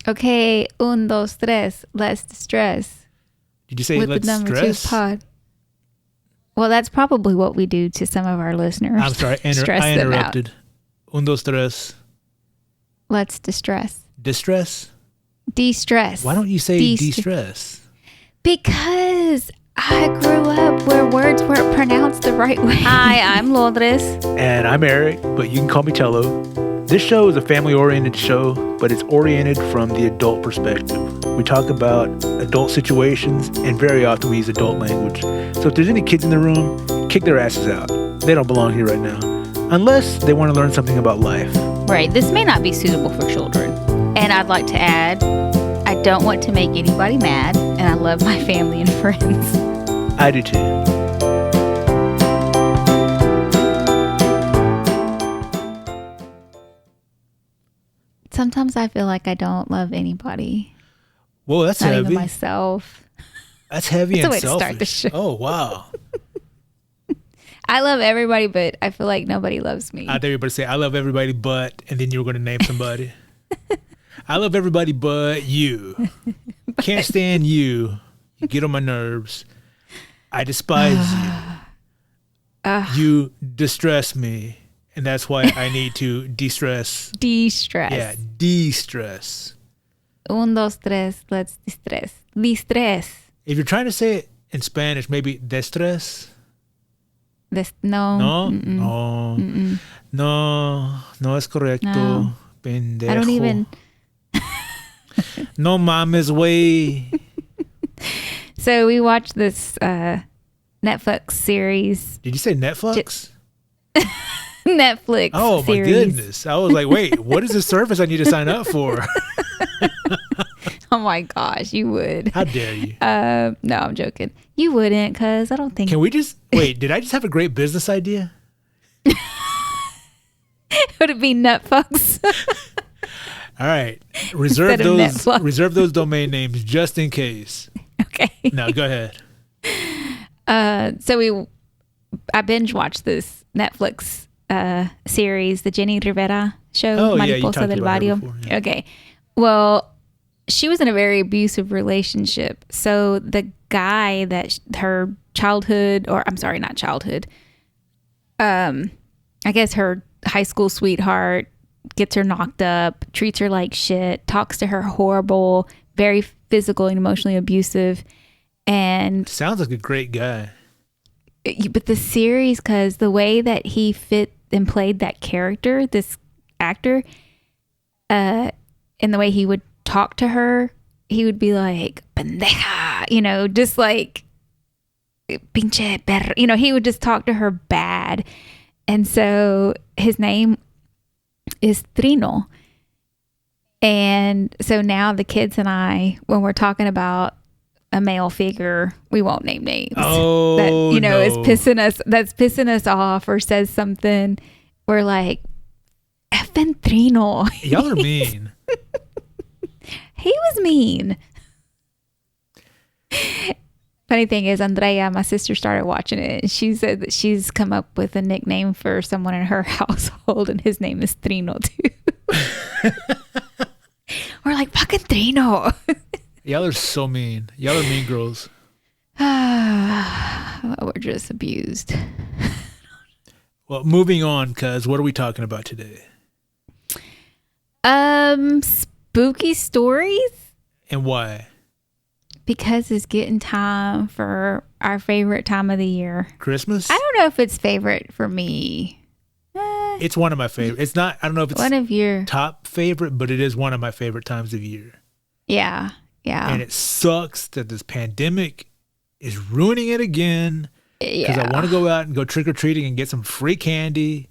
Okay, un, dos, tres. Let's distress. Did you say with let's the stress? NumTwoPod. Well, that's probably what we do to some of our listeners. I'm sorry, I interrupted. Un, dos, tres. Let's distress. Distress? De-stress. Why don't you say de-stress? Because I grew up where words weren't pronounced the right way. Hi, I'm Lourdes. And I'm Eric, but you can call me Tello. This show is a family-oriented show, but it's oriented from the adult perspective. We talk about adult situations, and very often we use adult language. So if there's any kids in the room, kick their asses out. They don't belong here right now. Unless they want to learn something about life. Right, this may not be suitable for children. And I'd like to add, I don't want to make anybody mad, and I love my family and friends. I do too. Sometimes I feel like I don't love anybody. Whoa, that's not heavy. Not even myself. That's heavy and way selfish. To start the show. Oh, wow. I love everybody, but I feel like nobody loves me. I thought you were going to say, I love everybody but, and then you were going to name somebody. I love everybody but you. Can't stand you. You get on my nerves. I despise you. You distress me. And that's why I need to de-stress. De-stress. Yeah, de-stress. Un, dos, tres, let's distress. De-stress. If you're trying to say it in Spanish, maybe destress. No. No? Mm-mm. No. Mm-mm. No es correcto. No. Pendejo. I don't even... No mames, way. So we watched this Netflix series. Did you say Netflix? Netflix Oh, series. My goodness. I was like, wait, what is this service I need to sign up for? Oh, my gosh, you would. How dare you? No, I'm joking. You wouldn't, because I don't think... Can we just... Wait, did I just have a great business idea? Would it be Netflix? All right. Reserve those domain names just in case. Okay. No, go ahead. So I binge watched this Netflix series, the Jenny Rivera show, oh, Mariposa yeah, del Barrio. Before, yeah. Okay. Well, she was in a very abusive relationship. So the guy that her childhood, or I'm sorry, not childhood, I guess her high school sweetheart, gets her knocked up, treats her like shit, talks to her horrible, very physical and emotionally abusive. And sounds like a great guy. But the series, because the way that he fit and played that character, this actor, and the way he would talk to her, he would be like, pendeja, just like, pinche perro, he would just talk to her bad. And so his name is Trino. And so now the kids and I, when we're talking about a male figure, we won't name names. Oh, that, no. is pissing us off or says something, we're like, effing Trino. Y'all are mean. He was mean. Funny thing is, Andrea, my sister, started watching it, and she said that she's come up with a nickname for someone in her household, and his name is Trino too. We're like, fucking Trino. Y'all are so mean. Y'all are mean girls. We're just abused. Well, moving on, cuz what are we talking about today? Spooky stories. And why? Because it's getting time for our favorite time of the year. Christmas? I don't know if it's favorite for me. It's one of my favorite. It's not, I don't know if it's one of your top favorite, but it is one of my favorite times of year. Yeah. Yeah. And it sucks that this pandemic is ruining it again. Because I want to go out and go trick-or-treating and get some free candy.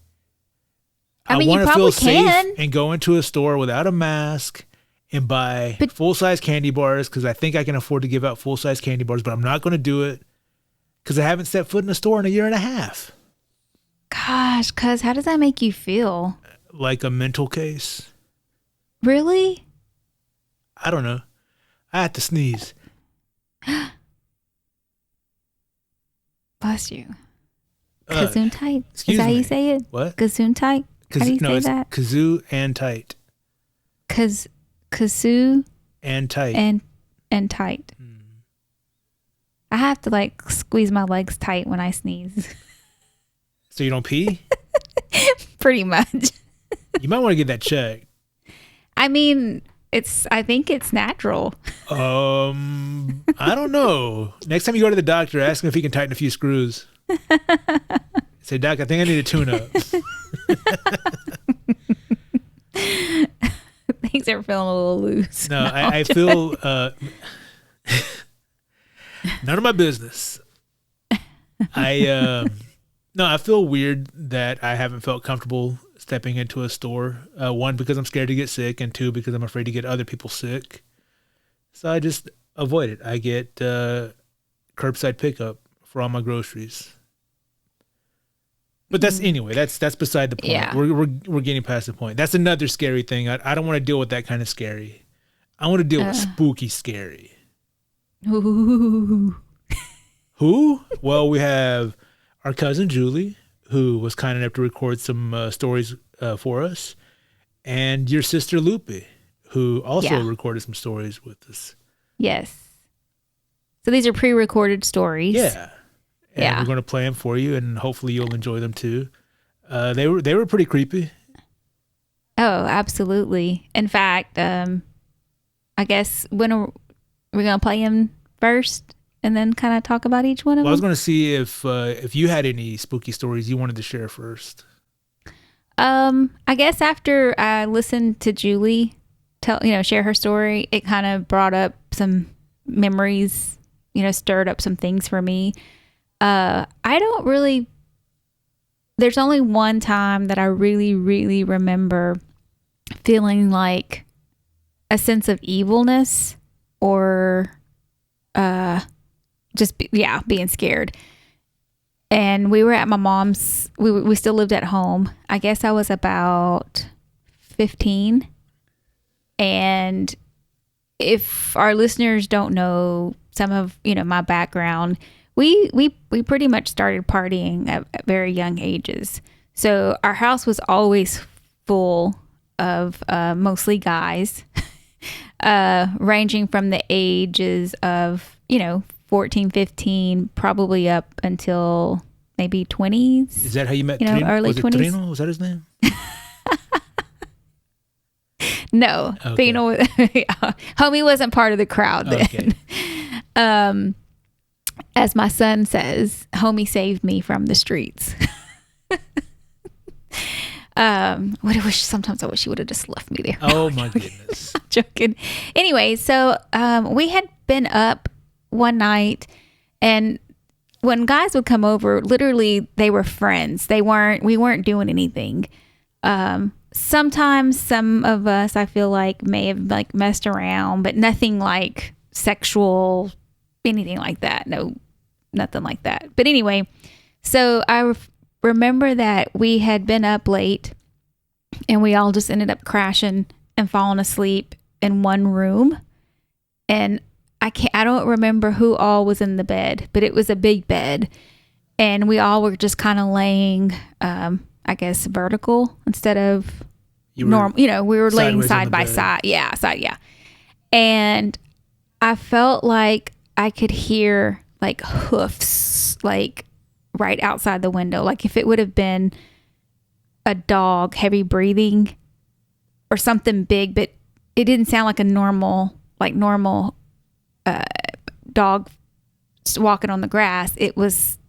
I mean, want you to feel probably can. safe and go into a store without a mask and buy full-size candy bars, because I think I can afford to give out full-size candy bars, but I'm not going to do it because I haven't set foot in a store in a year and a half. Gosh, cuz how does that make you feel? Like a mental case. Really? I don't know. I have to sneeze. Bless you. Gesundheit. Excuse Is that how me. you say it? What? Gesundheit? How do you say it's that? kazoo and tight. Because Kasu And tight. and tight. I have to like squeeze my legs tight when I sneeze. So you don't pee? Pretty much. You might want to get that checked. I mean, I think it's natural. I don't know. Next time you go to the doctor, ask him if he can tighten a few screws. Say, Doc, I think I need a tune-up. Things are feeling a little loose. No, I feel none of my business. I feel weird that I haven't felt comfortable stepping into a store. One, because I'm scared to get sick, and two, because I'm afraid to get other people sick. So I just avoid it. I get curbside pickup for all my groceries. But that's beside the point. Yeah. We're getting past the point. That's another scary thing. I don't want to deal with that kind of scary. I want to deal with spooky scary. Ooh. Who? Well, we have our cousin Julie, who was kind enough to record some stories for us, and your sister Lupe, who also recorded some stories with us. Yes. So these are pre-recorded stories. Yeah. And we're going to play them for you, and hopefully you'll enjoy them too. They were pretty creepy. Oh, absolutely. In fact, I guess when are we going to play them first and then kind of talk about each one of them? I was going to see if you had any spooky stories you wanted to share first. I guess after I listened to Julie share her story, it kind of brought up some memories, stirred up some things for me. There's only one time that I really, really remember feeling like a sense of evilness or being scared. And we were at my mom's, we still lived at home. I guess I was about 15. And if our listeners don't know some of, my background, we pretty much started partying at very young ages. So our house was always full of mostly guys, ranging from the ages of, 14, 15, probably up until maybe 20s. Is that how you met? Early 20s. Trino? Was that his name? No, okay. Trino, homie wasn't part of the crowd then. Okay. As my son says, homie saved me from the streets. Sometimes I wish he would have just left me there. Oh my goodness. I'm joking. Anyway, so we had been up one night, and when guys would come over, literally they were friends. We weren't doing anything. Sometimes some of us, I feel like, may have like messed around, but nothing like sexual, anything like that. No, nothing like that. But anyway, so I remember that we had been up late and we all just ended up crashing and falling asleep in one room. And I don't remember who all was in the bed, but it was a big bed. And we all were just kind of laying, I guess, vertical instead of normal. We were laying side by side. Yeah, yeah. And I felt like I could hear like hoofs, like right outside the window. Like if it would have been a dog, heavy breathing or something big, but it didn't sound like a normal dog walking on the grass. It was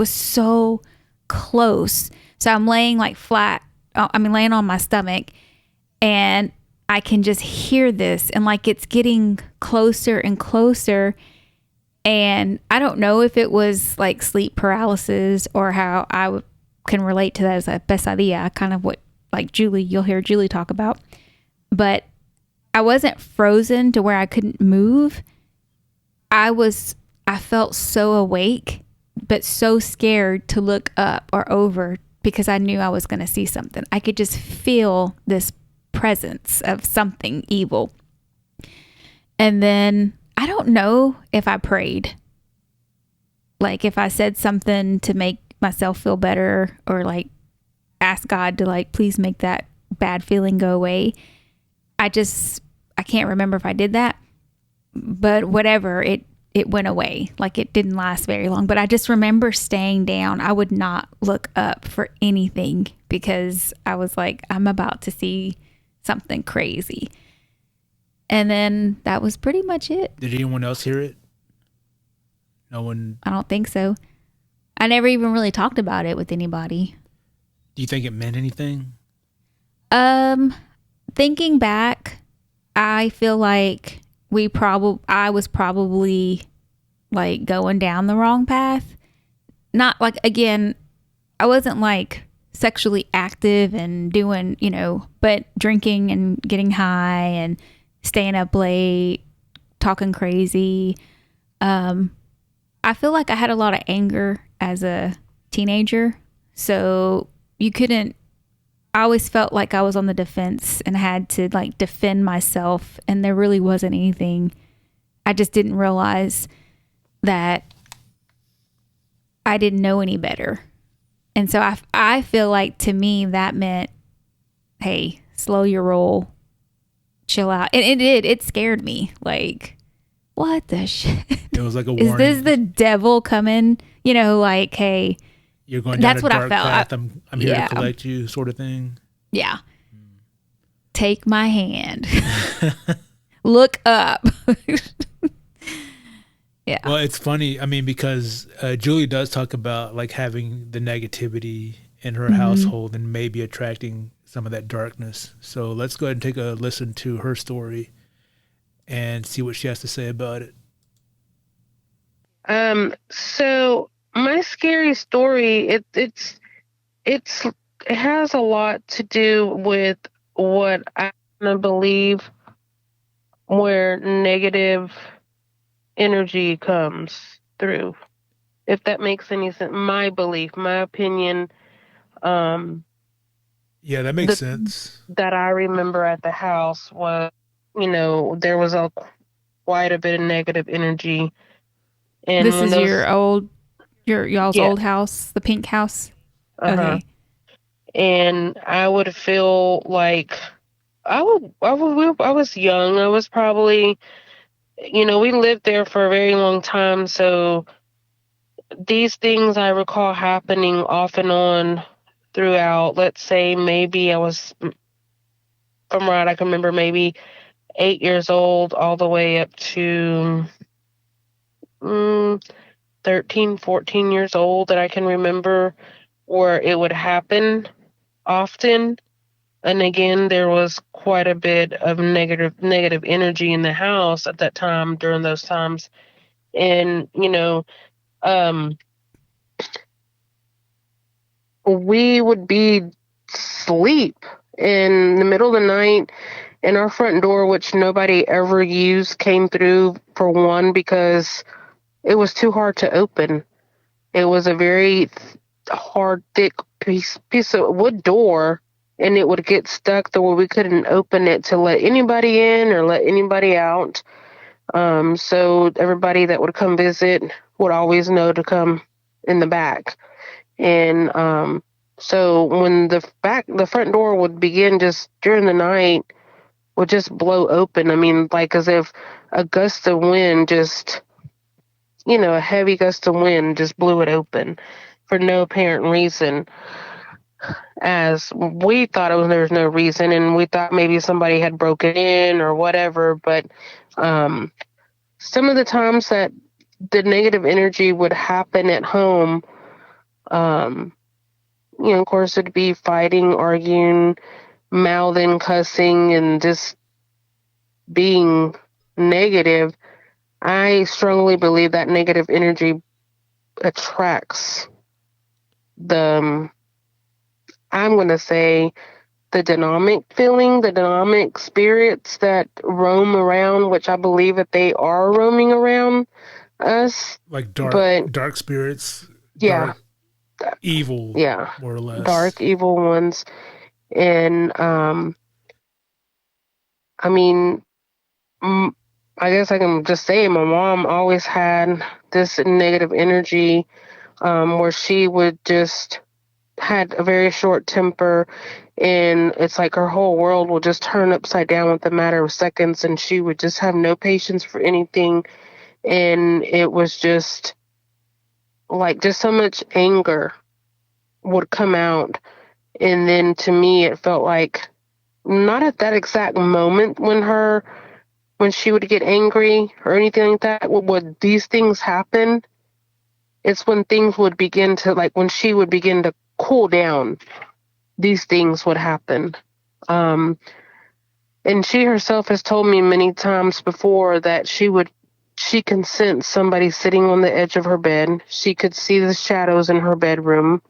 so close. So I'm laying like flat. Laying on my stomach, and I can just hear this, and like it's getting closer and closer. And I don't know if it was like sleep paralysis or how I can relate to that as a pesadilla, kind of what like you'll hear Julie talk about. But I wasn't frozen to where I couldn't move. I felt so awake, but so scared to look up or over because I knew I was going to see something. I could just feel this presence of something evil. And then I don't know if I prayed. Like if I said something to make myself feel better or like ask God to like, please make that bad feeling go away. I I can't remember if I did that, but whatever, it went away. Like, it didn't last very long, but I just remember staying down. I would not look up for anything because I was like, I'm about to see something crazy. And then that was pretty much it. Did anyone else hear it? No one. I don't think so. I never even really talked about it with anybody. Do you think it meant anything? Thinking back, I feel like I was probably like going down the wrong path. Not like, again, I wasn't like sexually active and doing, but drinking and getting high and staying up late, talking crazy. I feel like I had a lot of anger as a teenager. So I always felt like I was on the defense and had to like defend myself, and there really wasn't anything. I just didn't realize that I didn't know any better. And so I feel like, to me, that meant, hey, slow your roll, chill out. And it did. It scared me. Like, what the shit? It was like a warning. Is this the devil coming? Like, hey, you're going down that's a what dark I felt. path. I'm here to collect you, sort of thing. Yeah. Take my hand. Look up. Yeah. Well, it's funny. I mean, because Julie does talk about like having the negativity in her household and maybe attracting some of that darkness. So let's go ahead and take a listen to her story and see what she has to say about it. So my scary story, it has a lot to do with what I believe, where negative energy comes through. If that makes any sense, my belief, my opinion. Yeah, that makes sense. That I remember at the house was, there was quite a bit of negative energy. And this is y'all's old house, the pink house. Okay. And I would feel like I was young. I was probably, we lived there for a very long time. So these things I recall happening off and on throughout, let's say maybe I was, from what I can remember, maybe 8 years old all the way up to 13, 14 years old, that I can remember where it would happen often. And again, there was quite a bit of negative energy in the house at that time, during those times. And, we would be asleep in the middle of the night, and our front door, which nobody ever used, came through, for one, because it was too hard to open. It was a very hard, thick piece of wood door, and it would get stuck to where we couldn't open it to let anybody in or let anybody out. So everybody that would come visit would always know to come in the back. And so when the front door would begin just during the night, would just blow open. I mean, like as if a gust of wind just, a heavy gust of wind just blew it open for no apparent reason. As we thought there was no reason, and we thought maybe somebody had broken in or whatever. But some of the times that the negative energy would happen at home, of course, it'd be fighting, arguing, mouthing, cussing, and just being negative. I strongly believe that negative energy attracts I'm going to say, the demonic spirits that roam around, which I believe that they are roaming around us. Like dark spirits. Yeah. Evil. Yeah. More or less. Dark, evil ones. And, I mean, I guess I can just say my mom always had this negative energy, where she would just had a very short temper, and it's like her whole world will just turn upside down with a matter of seconds, and she would just have no patience for anything. And it was just like just so much anger would come out. And then to me, it felt like not at that exact moment when she would get angry or anything like that, would these things happen. It's when things would begin to, like, when she would begin to cool down, these things would happen. Um, and she herself has told me many times before that she can sense somebody sitting on the edge of her bed. She could see the shadows in her bedroom.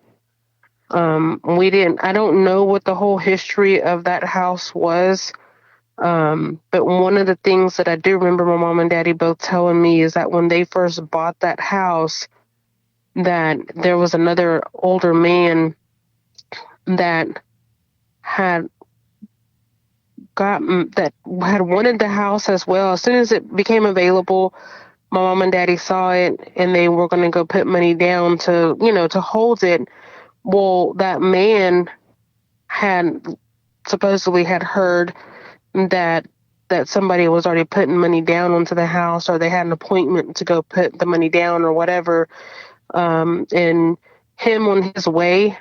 I don't know what the whole history of that house was. But one of the things that I do remember my mom and daddy both telling me is that when they first bought that house, that there was another older man that had that had wanted the house as well. As soon as it became available, my mom and daddy saw it, and they were going to go put money down to, to hold it. Well, that man had supposedly had heard that somebody was already putting money down onto the house, or they had an appointment to go put the money down or whatever. And him on his way,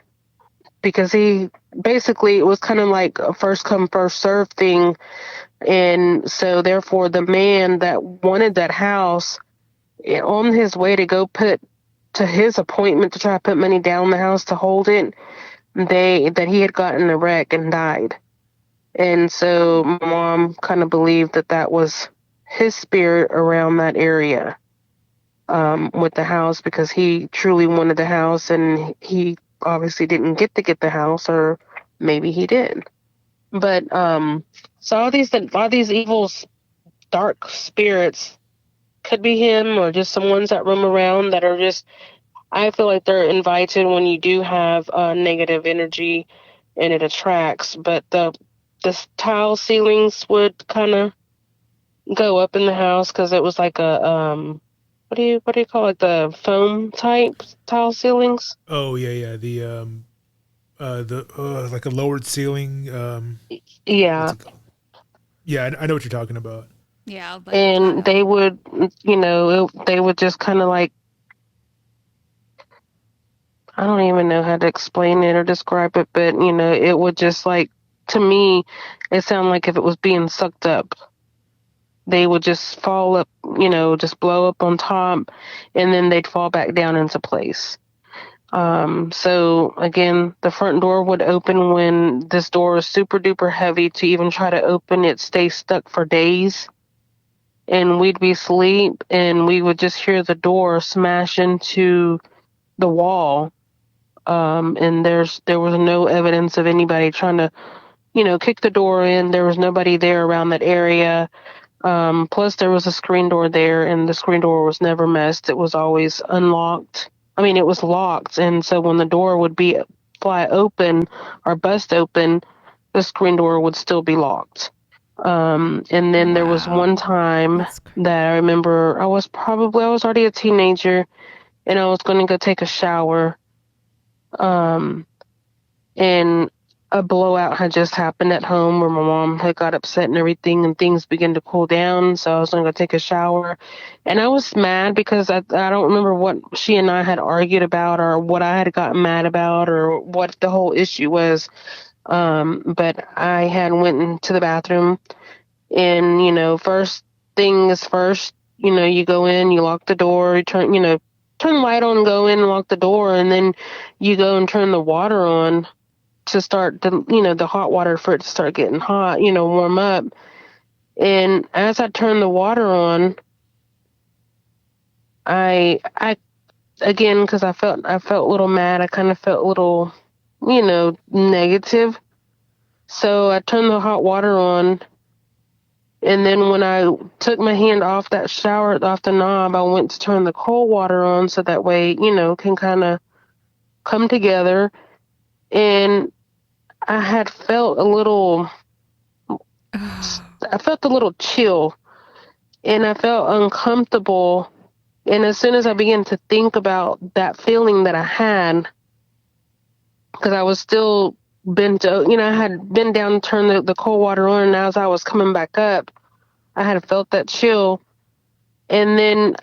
because he basically, it was kind of like a first come first serve thing. And so therefore the man that wanted that house, on his way to go put to his appointment to try to put money down the house to hold it, that he had gotten in a wreck and died. And so my mom kind of believed that was his spirit around that area, with the house, because he truly wanted the house, and he obviously didn't get to get the house, or maybe he did. But so all these evil, dark spirits could be him, or just some ones that roam around that are just, I feel like they're invited when you do have negative energy and it attracts. But the tile ceilings would kind of go up in the house, because it was like a what do you call it, the foam type tile ceilings. Oh yeah, the like a lowered ceiling. What's Yeah. it called? Yeah, I know what you're talking about. Yeah, like a And tile. they would, they would just kind of like, I don't even know how to explain it or describe it, but it would just, like, to me, it sounded like if it was being sucked up. They would just fall up, just blow up on top, and then they'd fall back down into place. So again, the front door would open when this door is super duper heavy to even try to open. It stays stuck for days, and we'd be asleep, and we would just hear the door smash into the wall. And there was no evidence of anybody trying to, kick the door in. There was nobody there around that area. Plus there was a screen door there, and the screen door was never messed. It was always unlocked. I mean, it was locked. And so when the door would fly open or bust open, the screen door would still be locked. And then there was one time that I remember I was already a teenager, and I was going to go take a shower. And a blowout had just happened at home where my mom had got upset and everything, and things began to cool down. So I was going to go take a shower, and I was mad because I don't remember what she and I had argued about, or what I had gotten mad about, or what the whole issue was. But I had went into the bathroom, and first thing is first. You go in, you lock the door, you turn the light on, go in and lock the door, and then you go and turn the water on to start the hot water for it to start getting hot, warm up. And as I turned the water on, I again, because I felt a little mad, I kind of felt a little, negative. So I turned the hot water on, and then when I took my hand off the knob, I went to turn the cold water on, so that way, can kind of come together. And I had felt a little chill, and I felt uncomfortable. And as soon as I began to think about that feeling that I had, because I was still bent, I had been down and turned the cold water on, and as I was coming back up, I had felt that chill. And then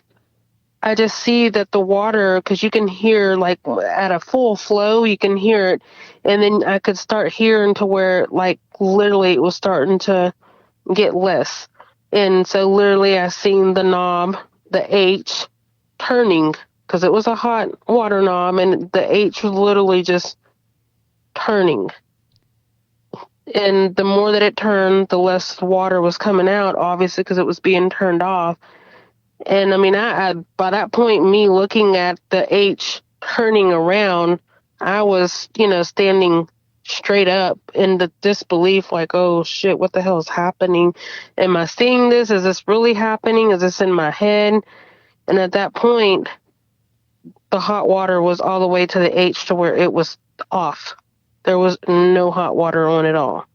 I just see that the water, because you can hear, like, at a full flow, you can hear it. And then I could start hearing to where, like, literally it was starting to get less. And so literally I seen the knob, the H, turning, because it was a hot water knob, and the H was literally just turning. And the more that it turned, the less water was coming out, obviously, because it was being turned off. And I mean, I by that point, me looking at the H turning around, I was, standing straight up in the disbelief, like, oh shit, what the hell is happening? Am I seeing this? Is this really happening? Is this in my head? And at that point, the hot water was all the way to the H to where it was off. There was no hot water on at all.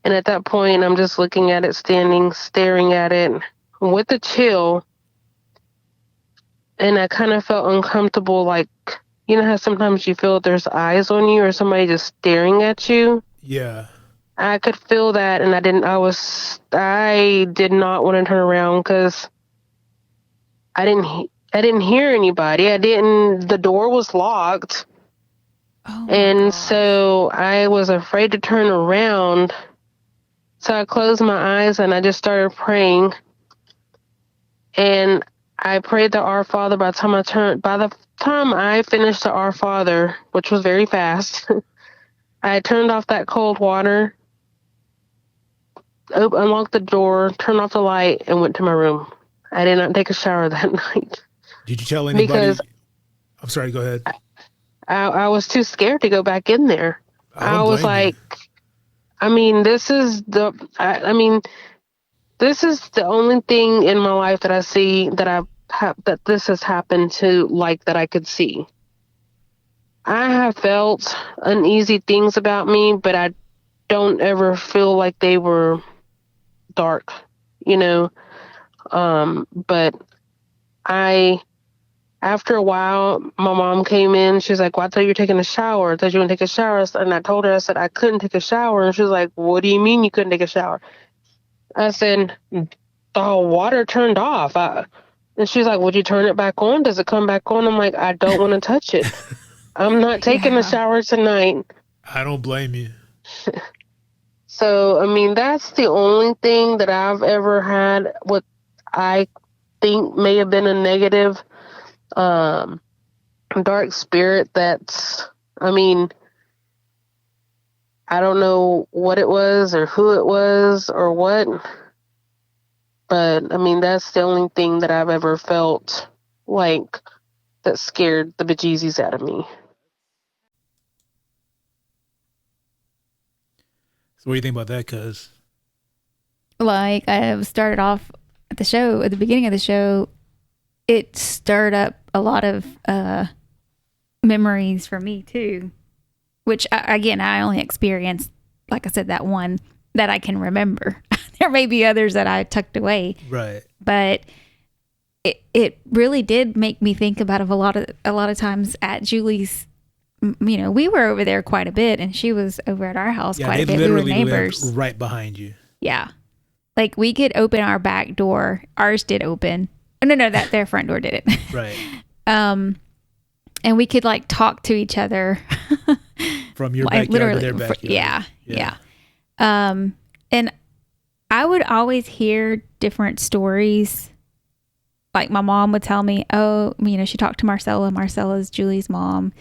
And at that point, I'm just looking at it, standing, staring at it with a chill. And I kind of felt uncomfortable, like, you know how sometimes you feel there's eyes on you or somebody just staring at you? Yeah. I could feel that, and I did not want to turn around because I didn't hear anybody. The door was locked. Oh, and gosh. so I was afraid to turn around. So I closed my eyes and I just started praying. And I prayed the Our Father. By the time I finished the Our Father, which was very fast, I turned off that cold water, unlocked the door, turned off the light, and went to my room. I did not take a shower that night. Did you tell anybody? Because I'm sorry, go ahead. I was too scared to go back in there. I was like, I mean, this is the only thing in my life that I see that that this has happened to, like, that I could see. I have felt uneasy things about me, but I don't ever feel like they were dark, but after a while, my mom came in. She's like, well, I thought you were taking a shower. I thought you were going to take a shower. And I told her, I said, I couldn't take a shower. And she was like, what do you mean you couldn't take a shower? I said, the water turned off. And she's like, would you turn it back on? Does it come back on? I'm like, I don't want to touch it. I'm not taking a shower tonight. I don't blame you. So, I mean, that's the only thing that I've ever had what I think may have been a negative dark spirit. I don't know what it was or who it was or what, but I mean, that's the only thing that I've ever felt like that scared the bejesus out of me. So what do you think about that, cuz? Like, I started off at the beginning of the show, it stirred up a lot of memories for me too, which I only experienced, like I said, that one that I can remember. There may be others that I tucked away, right? But it really did make me think about a lot of times at Julie's. We were over there quite a bit, and she was over at our house quite a bit. We were neighbors, right behind you. Yeah, like we could open our back door. Ours did open. No, that their front door did it. Right. And we could like talk to each other from your backyard to their backyard. Yeah. And I would always hear different stories. Like my mom would tell me, she talked to Marcella. Marcella's Julie's mom,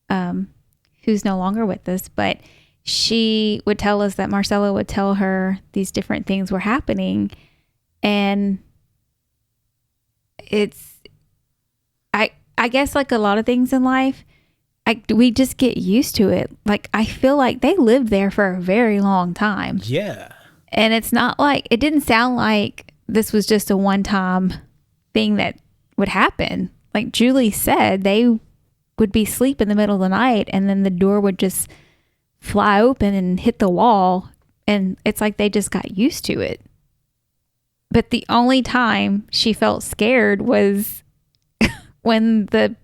who's no longer with us, but she would tell us that Marcella would tell her these different things were happening. And I guess like a lot of things in life, we just get used to it. Like, I feel like they lived there for a very long time. Yeah. And it didn't sound like this was just a one-time thing that would happen. Like Julie said, they would be asleep in the middle of the night and then the door would just fly open and hit the wall. And it's like they just got used to it. But the only time she felt scared was when the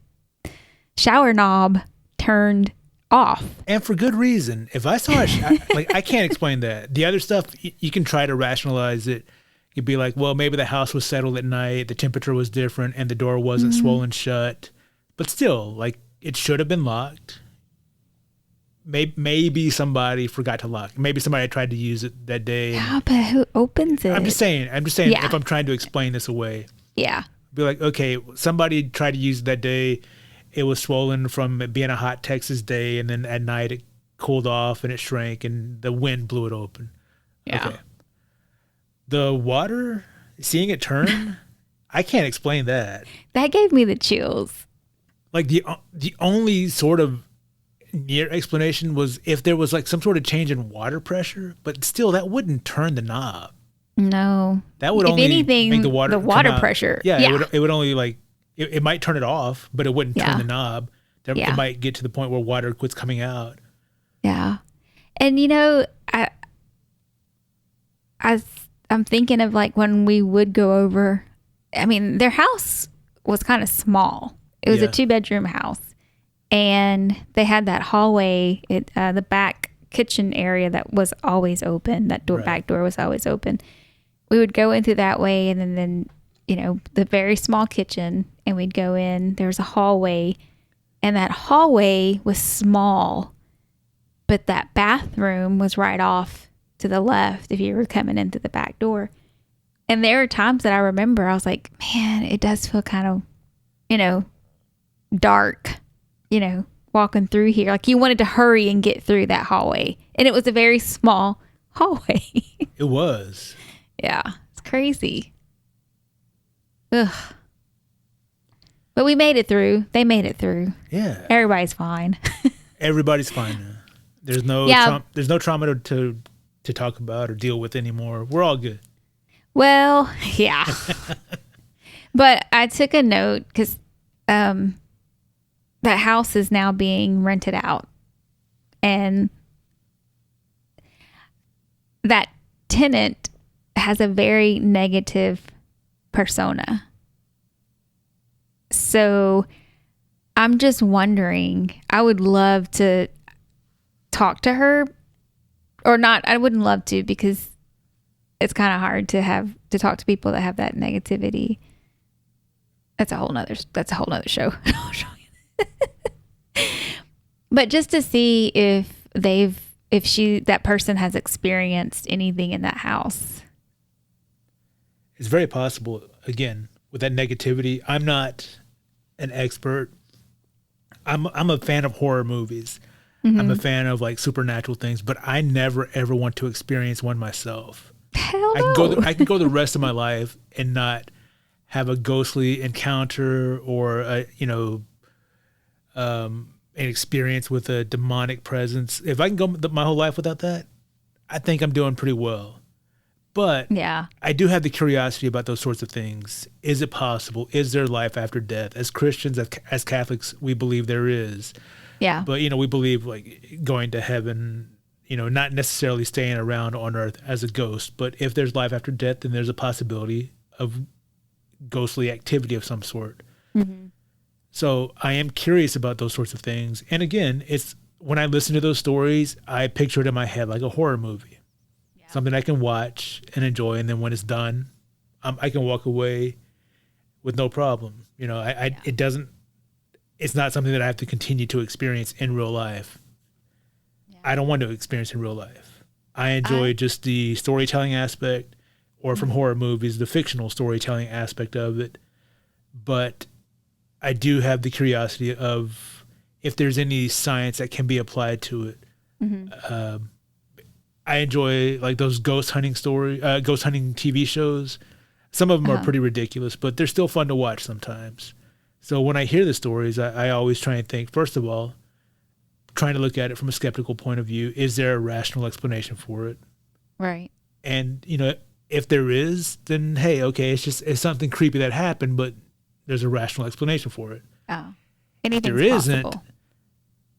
shower knob turned off. And for good reason. If I saw I can't explain that. The other stuff, you can try to rationalize it. You'd be like, well, maybe the house was settled at night, the temperature was different, and the door wasn't swollen shut. But still, like, it should have been locked. Maybe somebody forgot to lock. Maybe somebody tried to use it that day. Yeah, but who opens it? I'm just saying. Yeah. If I'm trying to explain this away. Yeah. Be like, okay, somebody tried to use it that day. It was swollen from it being a hot Texas day, and then at night it cooled off and it shrank, and the wind blew it open. Yeah. Okay. The water, seeing it turn, I can't explain that. That gave me the chills. Like the only sort of near explanation was if there was like some sort of change in water pressure, but still that wouldn't turn the knob. No. That would if only anything, make the water pressure. Yeah. It would only like it might turn it off, but it wouldn't turn the knob. It might get to the point where water quits coming out. Yeah. And I'm thinking of like when we would go over, I mean, their house was kind of small. It was a 2-bedroom house, and they had that hallway, the back kitchen area that was always open. That back door was always open. We would go in through that way, and then the very small kitchen, and we'd go in. There was a hallway, and that hallway was small, but that bathroom was right off to the left if you were coming into the back door. And there are times that I remember I was like, man, it does feel kind of, dark, walking through here. Like you wanted to hurry and get through that hallway. And it was a very small hallway. It was. Yeah. It's crazy. Ugh. But we made it through. They made it through. Yeah. Everybody's fine. Everybody's fine now. There's no trauma to talk about or deal with anymore. We're all good. Well, yeah. But I took a note because that house is now being rented out. And that tenant has a very negative persona. So I'm just wondering, I would love to talk to her, or not. I wouldn't love to, because it's kind of hard to talk to people that have that negativity. That's a whole nother show. But just to see if that person has experienced anything in that house. It's very possible, again, with that negativity. I'm not an expert. I'm a fan of horror movies. Mm-hmm. I'm a fan of like supernatural things, but I never ever want to experience one myself. Hell no. I can go the rest of my life and not have a ghostly encounter or an experience with a demonic presence. If I can go my whole life without that, I think I'm doing pretty well. But yeah, I do have the curiosity about those sorts of things. Is it possible? Is there life after death? As Christians, as Catholics, we believe there is. Yeah. But, we believe like going to heaven, not necessarily staying around on earth as a ghost. But if there's life after death, then there's a possibility of ghostly activity of some sort. Mm-hmm. So I am curious about those sorts of things. And again, it's when I listen to those stories, I picture it in my head like a horror movie. Yeah. Something I can watch and enjoy. And then when it's done, I can walk away with no problem. It's not something that I have to continue to experience in real life. Yeah. I don't want to experience in real life. I enjoy just the storytelling aspect, or from horror movies, the fictional storytelling aspect of it. But I do have the curiosity of if there's any science that can be applied to it. Mm-hmm. I enjoy like those ghost hunting TV shows. Some of them are pretty ridiculous, but they're still fun to watch sometimes. So when I hear the stories, I always try and think, first of all, trying to look at it from a skeptical point of view, is there a rational explanation for it? Right. And, if there is, then hey, okay, it's something creepy that happened, but there's a rational explanation for it. Oh. Anything's possible.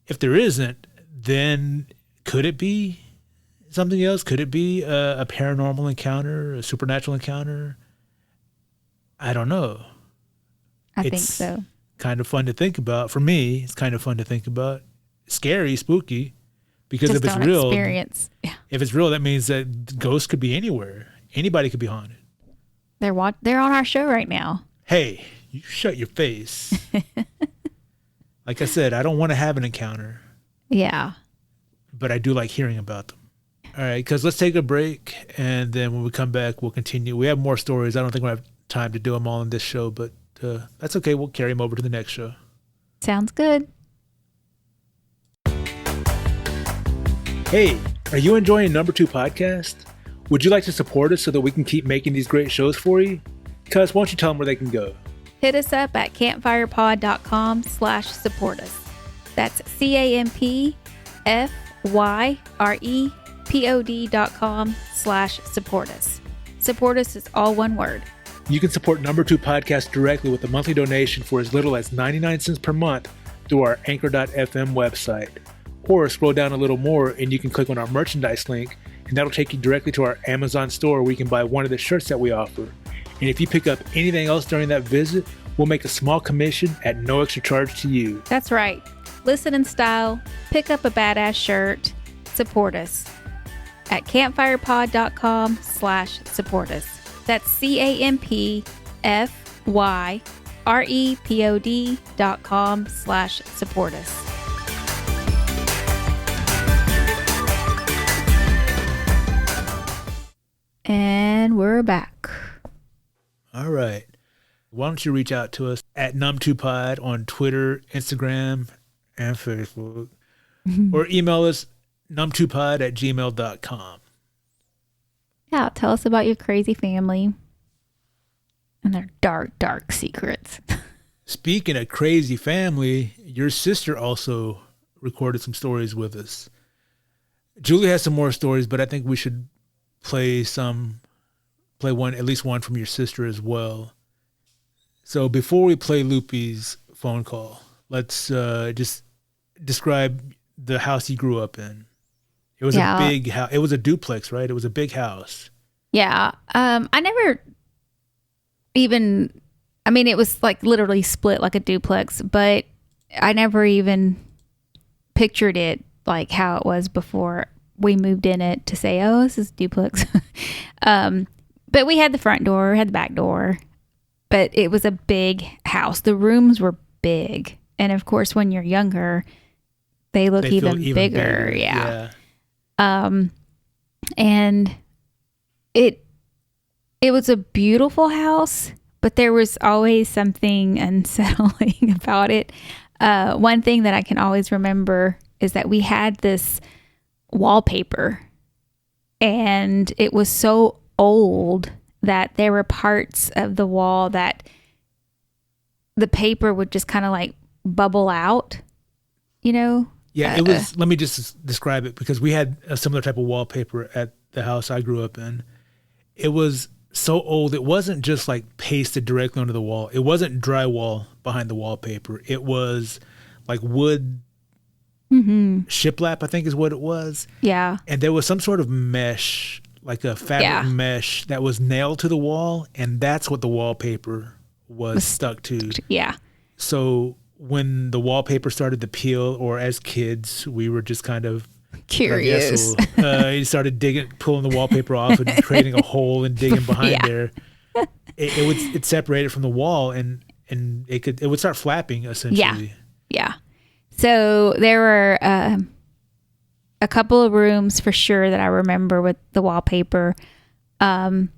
If there isn't, then could it be something else? Could it be a paranormal encounter, a supernatural encounter? I don't know. I think so. Kind of fun to think about. For me, it's kind of fun to think about. scary, spooky. Because Just if it's don't real, experience. Yeah. if it's real, that means that ghosts could be anywhere. Anybody could be haunted. They're on our show right now. Hey, you shut your face. Like I said, I don't want to have an encounter. Yeah. But I do like hearing about them. All right, because let's take a break, and then when we come back, we'll continue. We have more stories. I don't think we have time to do them all in this show, but that's okay. We'll carry them over to the next show. Sounds good. Hey, are you enjoying NumTwo Podcast? Would you like to support us so that we can keep making these great shows for you? Cuz, why don't you tell them where they can go? Hit us up at campfirepod.com/support us. That's campfyrepod.com/support us. Support us is all one word. You can support NumTwo Podcast directly with a monthly donation for as little as 99 cents per month through our anchor.fm website. Or scroll down a little more and you can click on our merchandise link, and that'll take you directly to our Amazon store where you can buy one of the shirts that we offer. And if you pick up anything else during that visit, we'll make a small commission at no extra charge to you. That's right. Listen in style, pick up a badass shirt, support us at campfirepod.com/support us. That's campfyrepod.com/support us. And we're back. All right. Why don't you reach out to us at NumTwoPod on Twitter, Instagram, and Facebook. Or email us numtwopod@gmail.com. Yeah, tell us about your crazy family and their dark, dark secrets. Speaking of crazy family, your sister also recorded some stories with us. Julie has some more stories, but I think we should play one, at least one from your sister as well. So before we play Lupe's phone call, let's just describe the house you grew up in. It was a big house. It was a duplex, right? It was a big house. Yeah. I never even, I mean, it was like literally split like a duplex, but I never even pictured it like how it was before we moved in it to say, oh, this is duplex. But we had the front door, had the back door, but it was a big house. The rooms were big. And of course, when you're younger, they look even bigger. Yeah. And it was a beautiful house, but there was always something unsettling about it. One thing that I can always remember is that we had this wallpaper, and it was so old that there were parts of the wall that the paper would just kind of like bubble out, you know? Yeah, it was, let me just describe it, because we had a similar type of wallpaper at the house I grew up in. It was so old, it wasn't just like pasted directly onto the wall. It wasn't drywall behind the wallpaper. It was like wood shiplap, I think is what it was. Yeah. And there was some sort of mesh, like a fabric mesh that was nailed to the wall, and that's what the wallpaper was stuck to. Yeah. So when the wallpaper started to peel, or as kids, we were just kind of curious. You started pulling the wallpaper off and creating a hole and digging behind there. It separated from the wall, and it would start flapping essentially. Yeah. So there were a couple of rooms for sure that I remember with the wallpaper. The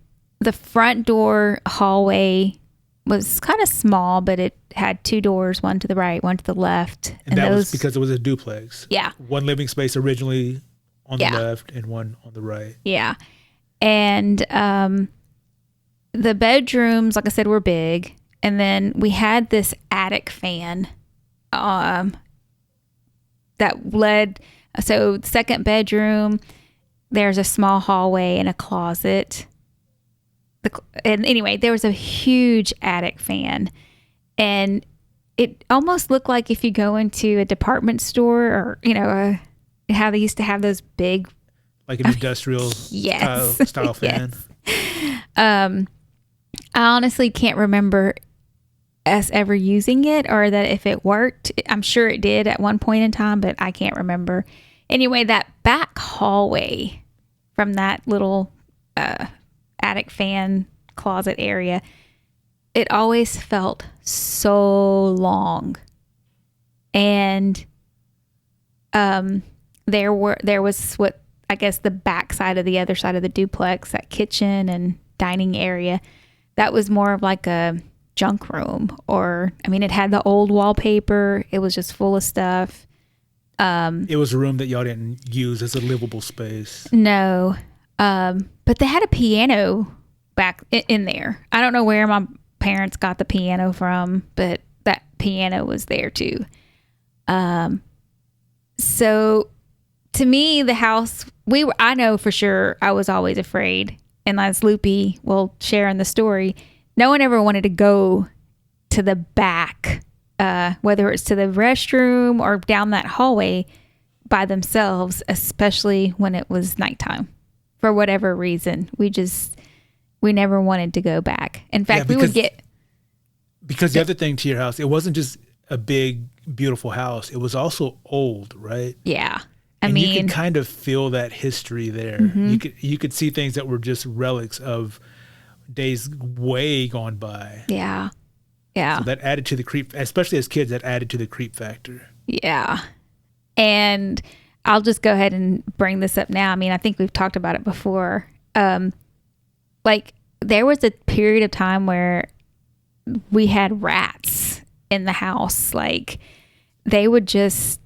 front door hallway was kind of small, but it had two doors, one to the right, one to the left. And that was because it was a duplex. Yeah. One living space originally on the left and one on the right. Yeah. And the bedrooms, like I said, were big. And then we had this attic fan that led, so second bedroom, there's a small hallway and a closet. And anyway, there was a huge attic fan, and it almost looked like if you go into a department store, or how they used to have those big, like an industrial style fan. I honestly can't remember us ever using it or that if it worked. I'm sure it did at one point in time, but I can't remember. Anyway, that back hallway from that little attic fan closet area, it always felt so long. And there was what I guess the back side of the other side of the duplex, that kitchen and dining area, that was more of like a junk room. Or I mean, it had the old wallpaper. It was just full of stuff. It was a room that y'all didn't use as a livable space. No, but they had a piano back in there. I don't know where my parents got the piano from, but that piano was there too. So to me, the house, I know for sure I was always afraid. And as Lupe will share in the story, no one ever wanted to go to the back, whether it's to the restroom or down that hallway by themselves, especially when it was nighttime. For whatever reason, we never wanted to go back. In fact, we would get... Because the other thing to your house, it wasn't just a big, beautiful house. It was also old, right? Yeah. I mean, you could kind of feel that history there. Mm-hmm. You could see things that were just relics of days way gone by. Yeah. Yeah. So that added to the creep, especially as kids, that added to the creep factor. Yeah. And I'll just go ahead and bring this up now. I mean, I think we've talked about it before. Like there was a period of time where we had rats in the house. Like they would just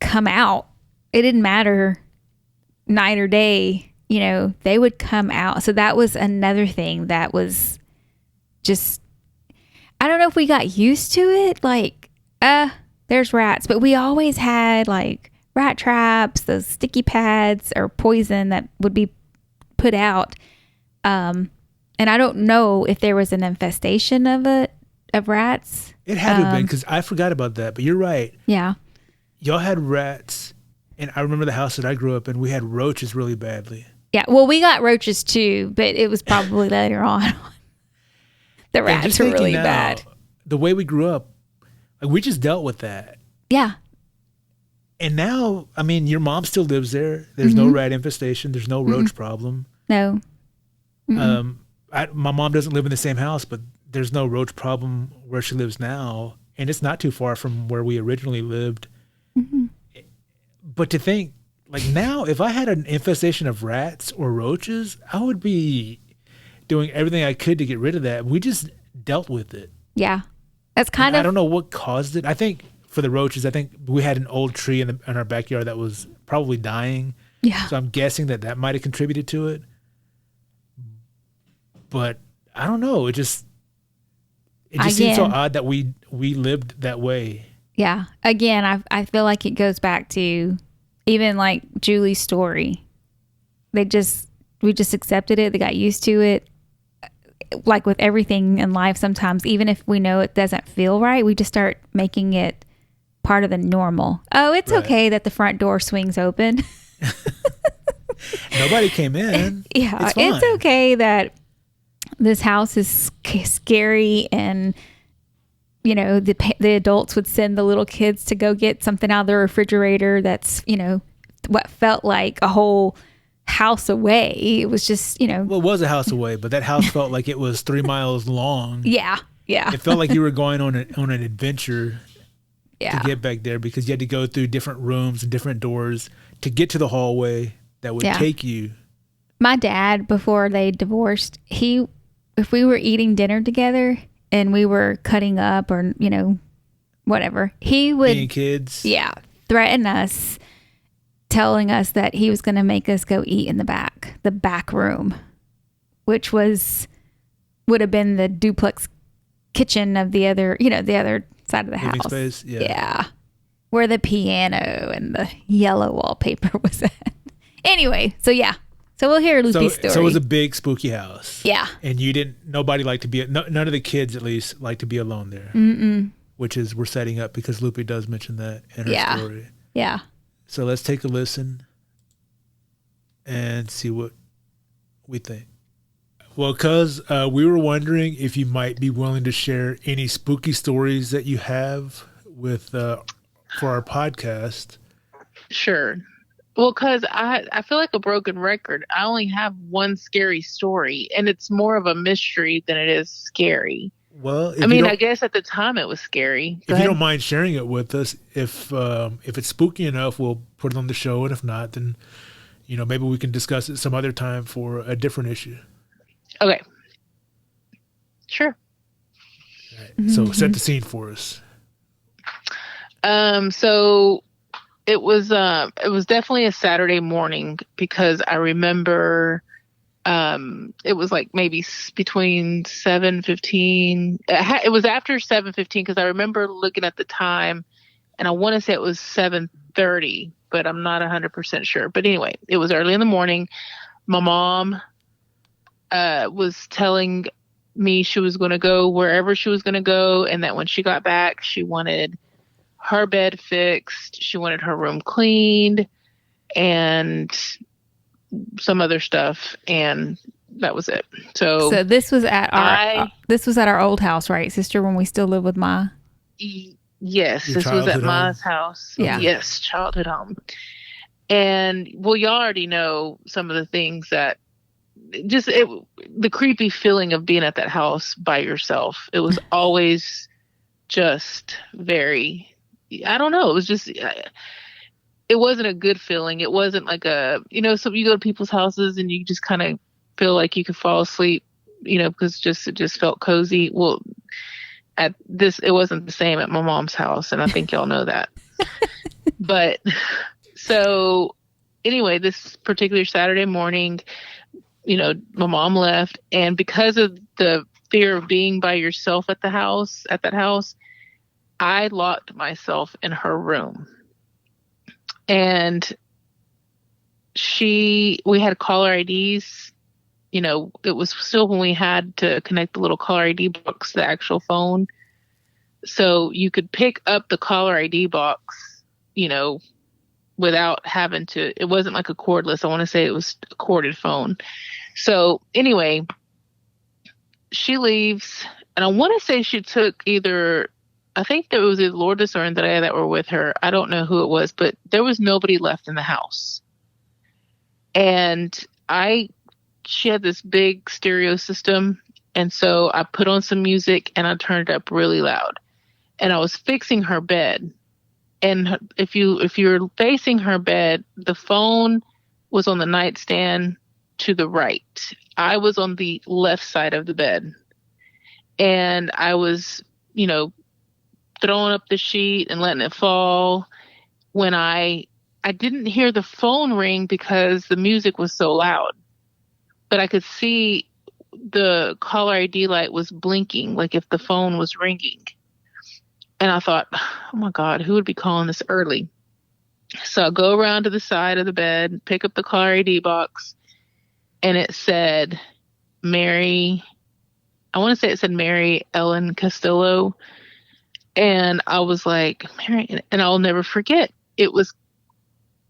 come out. It didn't matter night or day, you know, they would come out. So that was another thing that was just, I don't know if we got used to it. Like, there's rats, but we always had like rat traps, those sticky pads or poison that would be put out. And I don't know if there was an infestation of rats. It had to have been, because I forgot about that, but you're right. Yeah. Y'all had rats. And I remember the house that I grew up in, we had roaches really badly. Yeah, well, we got roaches too, but it was probably later on. The rats were really bad. The way we grew up, like we just dealt with that. Yeah. And now, I mean, your mom still lives there. There's no rat infestation. There's no roach problem. No. My mom doesn't live in the same house, but there's no roach problem where she lives now. And it's not too far from where we originally lived. Mm-hmm. But to think, like now, if I had an infestation of rats or roaches, I would be doing everything I could to get rid of that. We just dealt with it. Yeah. That's kind of... I don't know what caused it. I think for the roaches, I think we had an old tree in our backyard that was probably dying. Yeah. So I'm guessing that might have contributed to it. But I don't know. It just seems so odd that we lived that way. Yeah. Again, I feel like it goes back to even like Julie's story. We just accepted it. They got used to it. Like with everything in life, sometimes, even if we know it doesn't feel right, we just start making it part of the normal. Oh, it's okay that the front door swings open. Nobody came in. Yeah. It's okay that this house is scary and... You know, the adults would send the little kids to go get something out of the refrigerator that's, you know, what felt like a whole house away. It was just, you know. Well, it was a house away, but that house felt like it was 3 miles long. Yeah, yeah. It felt like you were going on an adventure to get back there because you had to go through different rooms and different doors to get to the hallway that would take you. My dad, before they divorced, if we were eating dinner together... and we were cutting up or, you know, whatever, he would... Being kids? Yeah. Threaten us, telling us that he was going to make us go eat in the back room, which would have been the duplex kitchen of the other side of the house. Space, yeah. Where the piano and the yellow wallpaper was at. Anyway, so yeah. So we'll hear Lupe's story. So it was a big spooky house. Yeah. And nobody liked to be, none of the kids at least liked to be alone there. Which is, we're setting up because Lupe does mention that in her story. Yeah. So let's take a listen and see what we think. Well, cuz we were wondering if you might be willing to share any spooky stories that you have with for our podcast. Sure. Well, because I feel like a broken record. I only have one scary story, and it's more of a mystery than it is scary. Well, I mean, I guess at the time it was scary. If you don't mind sharing it with us, if it's spooky enough, we'll put it on the show, and if not, then maybe we can discuss it some other time for a different issue. Okay. Sure. All right. So set the scene for us. So it was definitely a Saturday morning because I remember it was like maybe between 7:15. It was after 7:15 because I remember looking at the time, and I want to say it was 7:30, but I'm not 100% sure. But anyway, it was early in the morning. My mom was telling me she was going to go wherever she was going to go, and that when she got back, she wanted her bed fixed, she wanted her room cleaned, and some other stuff, and that was it. So this was at our old house, right, sister? When we still lived with Ma. Yes, this was at Ma's house. Yeah. Yes, childhood home. And well, you already know some of the things that the creepy feeling of being at that house by yourself. It was always just very, I don't know. It was just, it wasn't a good feeling. It wasn't like so you go to people's houses and you just kind of feel like you could fall asleep, because it just felt cozy. Well, it wasn't the same at my mom's house, and I think y'all know that. But so anyway, this particular Saturday morning, my mom left, and because of the fear of being by yourself at that house, I locked myself in her room. And we had caller IDs, it was still when we had to connect the little caller ID box to the actual phone. So you could pick up the caller ID box, without having to, it wasn't like a cordless. I want to say it was a corded phone. So anyway, she leaves, and I want to say she took I think there was either Lourdes or Andrea that were with her. I don't know who it was, but there was nobody left in the house. And she had this big stereo system. And so I put on some music and I turned it up really loud, and I was fixing her bed. And if you're facing her bed, the phone was on the nightstand to the right. I was on the left side of the bed, and I was, throwing up the sheet and letting it fall when I didn't hear the phone ring because the music was so loud, but I could see the caller ID light was blinking, like if the phone was ringing. And I thought, oh my God, who would be calling this early? So I go around to the side of the bed, pick up the caller ID box, and it said Mary Ellen Castillo. And I was like, Mary, and I'll never forget. It was